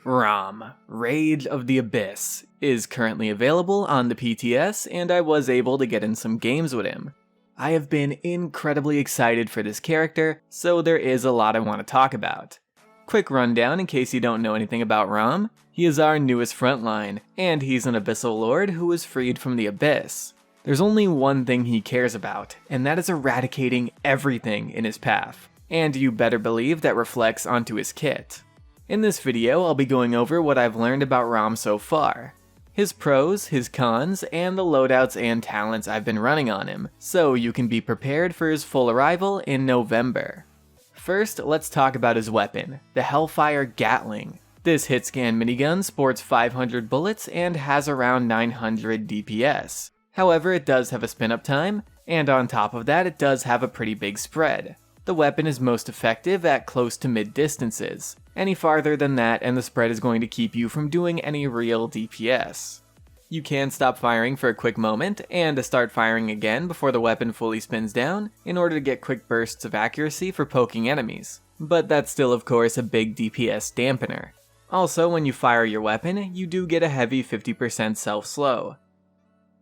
Raum, Rage of the Abyss, is currently available on the PTS, and I was able to get in some games with him. I have been incredibly excited for this character, so there is a lot I want to talk about. Quick rundown in case you don't know anything about Raum. He is our newest frontline, and he's an Abyssal Lord who was freed from the Abyss. There's only one thing he cares about, and that is eradicating everything in his path, and you better believe that reflects onto his kit. In this video, I'll be going over what I've learned about Raum so far, his pros, his cons, and the loadouts and talents I've been running on him, so you can be prepared for his full arrival in November. First, let's talk about his weapon, the Hellfire Gatling. This hit scan minigun sports 500 bullets and has around 900 DPS. However, it does have a spin-up time, and on top of that, it does have a pretty big spread. The weapon is most effective at close to mid distances. Any farther than that and the spread is going to keep you from doing any real DPS. You can stop firing for a quick moment and start firing again before the weapon fully spins down in order to get quick bursts of accuracy for poking enemies. But that's still of course a big DPS dampener. Also, when you fire your weapon, you do get a heavy 50% self-slow.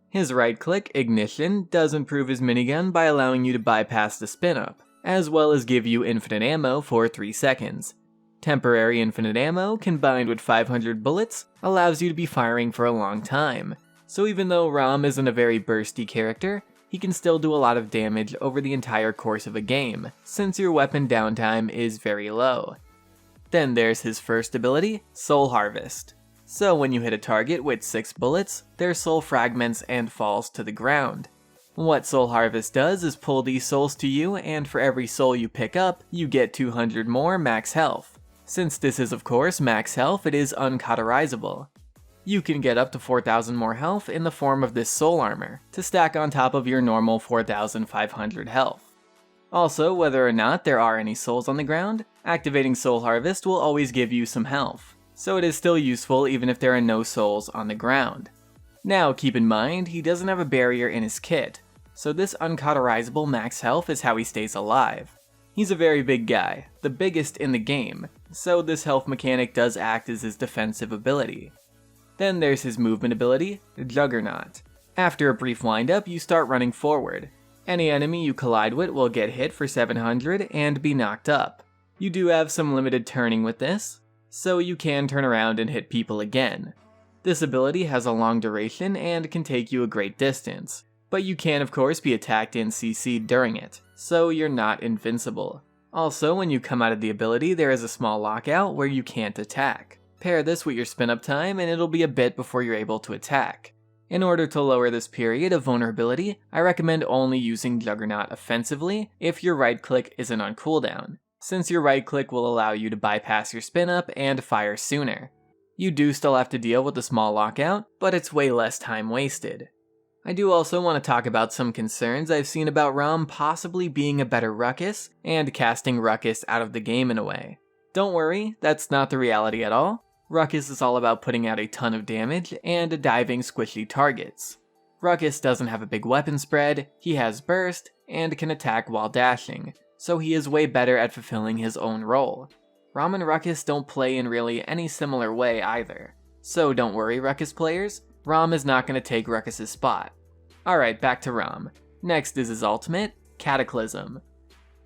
His right-click, Ignition, does improve his minigun by allowing you to bypass the spin-up, as well as give you infinite ammo for 3 seconds. Temporary infinite ammo, combined with 500 bullets, allows you to be firing for a long time. So even though Raum isn't a very bursty character, he can still do a lot of damage over the entire course of a game, since your weapon downtime is very low. Then there's his first ability, Soul Harvest. So when you hit a target with 6 bullets, their soul fragments and falls to the ground. What Soul Harvest does is pull these souls to you, and for every soul you pick up, you get 200 more max health. Since this is of course max health, it is uncauterizable. You can get up to 4,000 more health in the form of this soul armor, to stack on top of your normal 4,500 health. Also, whether or not there are any souls on the ground, activating Soul Harvest will always give you some health, so it is still useful even if there are no souls on the ground. Now keep in mind, he doesn't have a barrier in his kit, so this uncauterizable max health is how he stays alive. He's a very big guy, the biggest in the game, so this health mechanic does act as his defensive ability. Then there's his movement ability, Juggernaut. After a brief windup, you start running forward. Any enemy you collide with will get hit for 700 and be knocked up. You do have some limited turning with this, so you can turn around and hit people again. This ability has a long duration and can take you a great distance, but you can of course be attacked and CC'd during it, so you're not invincible. Also, when you come out of the ability, there is a small lockout where you can't attack. Pair this with your spin-up time and it'll be a bit before you're able to attack. In order to lower this period of vulnerability, I recommend only using Juggernaut offensively if your right-click isn't on cooldown, since your right-click will allow you to bypass your spin-up and fire sooner. You do still have to deal with the small lockout, but it's way less time wasted. I do also want to talk about some concerns I've seen about Raum possibly being a better Ruckus and casting Ruckus out of the game in a way. Don't worry, that's not the reality at all. Ruckus is all about putting out a ton of damage and diving squishy targets. Ruckus doesn't have a big weapon spread, he has burst, and can attack while dashing, so he is way better at fulfilling his own role. Raum and Ruckus don't play in really any similar way either. So don't worry Ruckus players, Raum is not going to take Ruckus' spot. Alright, back to Raum. Next is his ultimate, Cataclysm.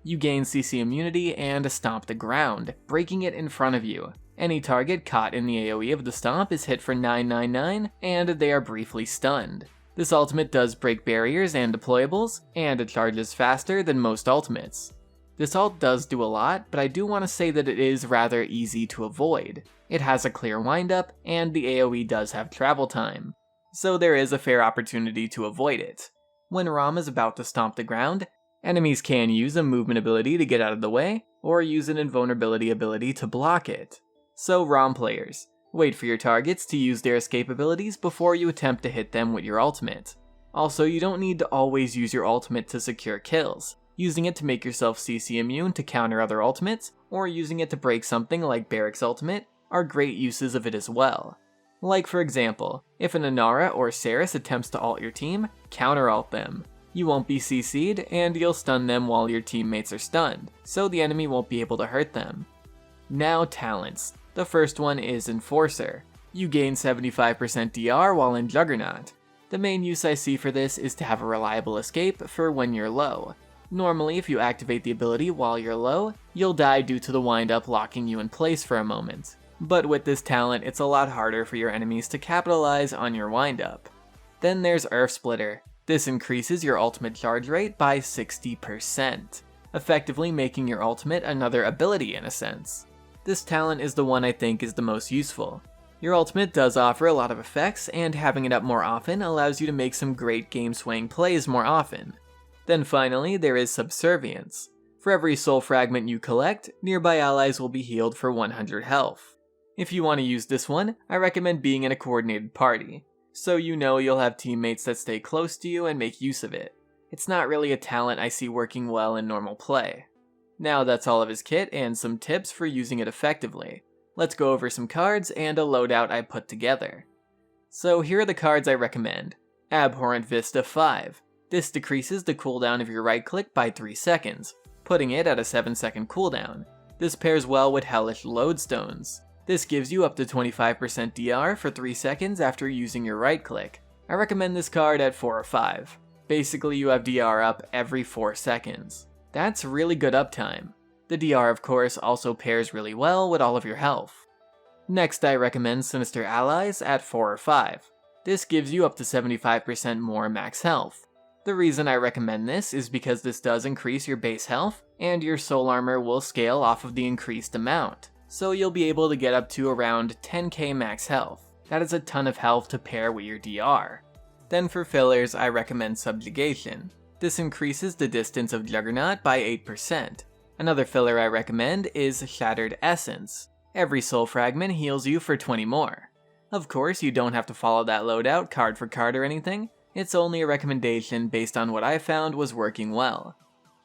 You gain CC immunity and stomp the ground, breaking it in front of you. Any target caught in the AoE of the stomp is hit for 999, and they are briefly stunned. This ultimate does break barriers and deployables, and it charges faster than most ultimates. This ult does do a lot, but I do want to say that it is rather easy to avoid. It has a clear windup, and the AoE does have travel time, so there is a fair opportunity to avoid it. When Raum is about to stomp the ground, enemies can use a movement ability to get out of the way, or use an invulnerability ability to block it. So Raum players, wait for your targets to use their escape abilities before you attempt to hit them with your ultimate. Also, you don't need to always use your ultimate to secure kills. Using it to make yourself CC immune to counter other ultimates, or using it to break something like Barrick's ultimate, are great uses of it as well. Like for example, if an Inara or Saris attempts to ult your team, counter-ult them. You won't be CC'd, and you'll stun them while your teammates are stunned, so the enemy won't be able to hurt them. Now talents. The first one is Enforcer. You gain 75% DR while in Juggernaut. The main use I see for this is to have a reliable escape for when you're low. Normally, if you activate the ability while you're low, you'll die due to the wind-up locking you in place for a moment. But with this talent, it's a lot harder for your enemies to capitalize on your wind-up. Then there's Earth Splitter. This increases your ultimate charge rate by 60%, effectively making your ultimate another ability in a sense. This talent is the one I think is the most useful. Your ultimate does offer a lot of effects, and having it up more often allows you to make some great game-swaying plays more often. Then finally, there is Subservience. For every soul fragment you collect, nearby allies will be healed for 100 health. If you want to use this one, I recommend being in a coordinated party, so you know you'll have teammates that stay close to you and make use of it. It's not really a talent I see working well in normal play. Now that's all of his kit and some tips for using it effectively. Let's go over some cards and a loadout I put together. So here are the cards I recommend. Abhorrent Vista 5. This decreases the cooldown of your right click by 3 seconds, putting it at a 7-second cooldown. This pairs well with Hellish Lodestones. This gives you up to 25% DR for 3 seconds after using your right click. I recommend this card at 4 or 5. Basically you have DR up every 4 seconds. That's really good uptime. The DR of course also pairs really well with all of your health. Next I recommend Sinister Allies at 4 or 5. This gives you up to 75% more max health. The reason I recommend this is because this does increase your base health, and your soul armor will scale off of the increased amount, so you'll be able to get up to around 10k max health. That is a ton of health to pair with your DR. Then for fillers, I recommend Subjugation. This increases the distance of Juggernaut by 8%. Another filler I recommend is Shattered Essence. Every soul fragment heals you for 20 more. Of course, you don't have to follow that loadout card for card or anything. It's only a recommendation based on what I found was working well.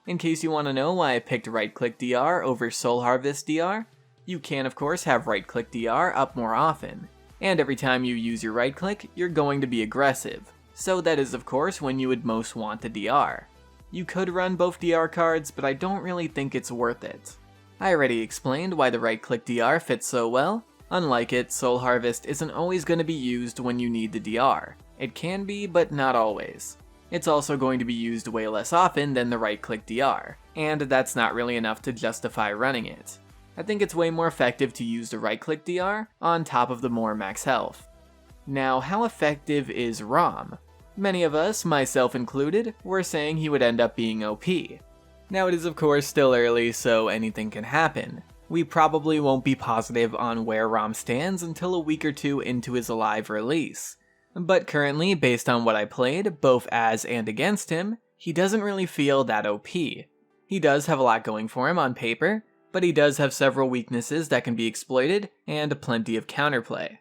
In case you want to know why I picked right-click DR over Soul Harvest DR, you can of course have right-click DR up more often, and every time you use your right-click, you're going to be aggressive, so that is of course when you would most want the DR. You could run both DR cards, but I don't really think it's worth it. I already explained why the right-click DR fits so well. Unlike it, Soul Harvest isn't always going to be used when you need the DR. It can be, but not always. It's also going to be used way less often than the right-click DR, and that's not really enough to justify running it. I think it's way more effective to use the right-click DR on top of the more max health. Now, how effective is Raum? Many of us, myself included, were saying he would end up being OP. Now it is of course still early, so anything can happen. We probably won't be positive on where Raum stands until a week or two into his live release. But currently, based on what I played, both as and against him, he doesn't really feel that OP. He does have a lot going for him on paper, but he does have several weaknesses that can be exploited, and plenty of counterplay.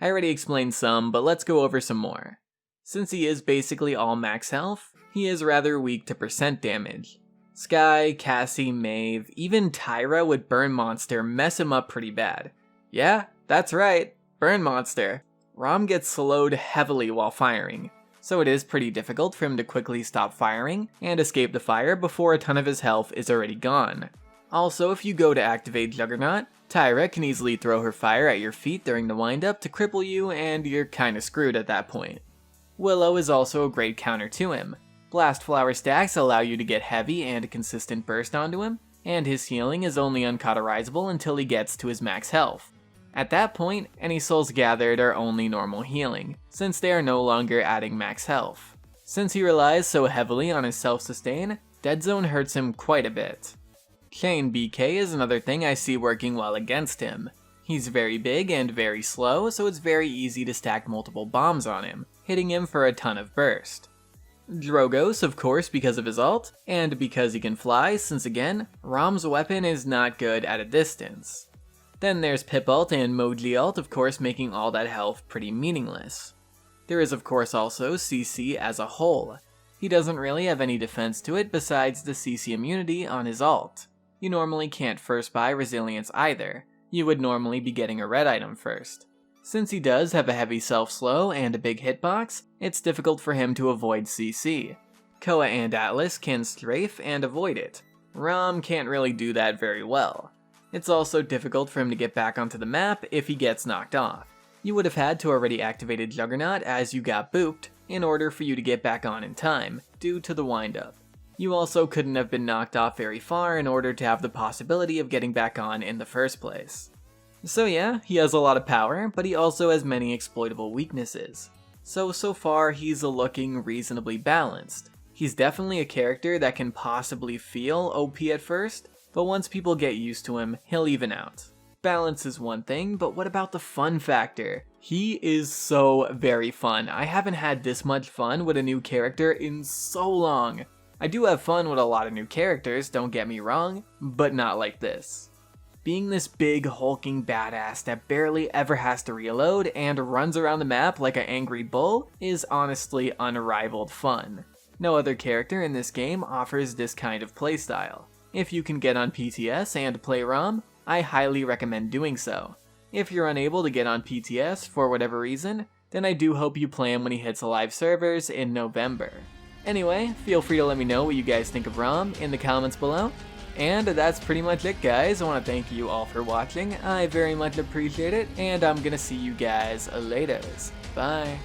I already explained some, but let's go over some more. Since he is basically all max health, he is rather weak to percent damage. Skye, Cassie, Maeve, even Tyra with Burn Monster mess him up pretty bad. Yeah, that's right, Burn Monster. Raum gets slowed heavily while firing, so it is pretty difficult for him to quickly stop firing and escape the fire before a ton of his health is already gone. Also, if you go to activate Juggernaut, Tyra can easily throw her fire at your feet during the windup to cripple you, and you're kinda screwed at that point. Willow is also a great counter to him. Blast Flower stacks allow you to get heavy and consistent burst onto him, and his healing is only uncauterizable until he gets to his max health. At that point, any souls gathered are only normal healing, since they are no longer adding max health. Since he relies so heavily on his self-sustain, Dead Zone hurts him quite a bit. Chain BK is another thing I see working well against him. He's very big and very slow, so it's very easy to stack multiple bombs on him, hitting him for a ton of burst. Drogos, of course, because of his ult, and because he can fly, since again, Raum's weapon is not good at a distance. Then there's Pip ult and Moji ult, of course, making all that health pretty meaningless. There is of course also CC as a whole. He doesn't really have any defense to it besides the CC immunity on his ult. You normally can't first buy Resilience either. You would normally be getting a red item first. Since he does have a heavy self-slow and a big hitbox, it's difficult for him to avoid CC. Koa and Atlas can strafe and avoid it. Raum can't really do that very well. It's also difficult for him to get back onto the map if he gets knocked off. You would have had to already activated Juggernaut as you got booped in order for you to get back on in time, due to the windup. You also couldn't have been knocked off very far in order to have the possibility of getting back on in the first place. So yeah, he has a lot of power, but he also has many exploitable weaknesses. So far he's looking reasonably balanced. He's definitely a character that can possibly feel OP at first, but once people get used to him, he'll even out. Balance is one thing, but what about the fun factor? He is so very fun. I haven't had this much fun with a new character in so long. I do have fun with a lot of new characters, don't get me wrong, but not like this. Being this big hulking badass that barely ever has to reload and runs around the map like an angry bull is honestly unrivaled fun. No other character in this game offers this kind of playstyle. If you can get on PTS and play Raum, I highly recommend doing so. If you're unable to get on PTS for whatever reason, then I do hope you play him when he hits live servers in November. Anyway, feel free to let me know what you guys think of Raum in the comments below. And that's pretty much it, guys. I want to thank you all for watching. I very much appreciate it, and I'm gonna see you guys later. Bye.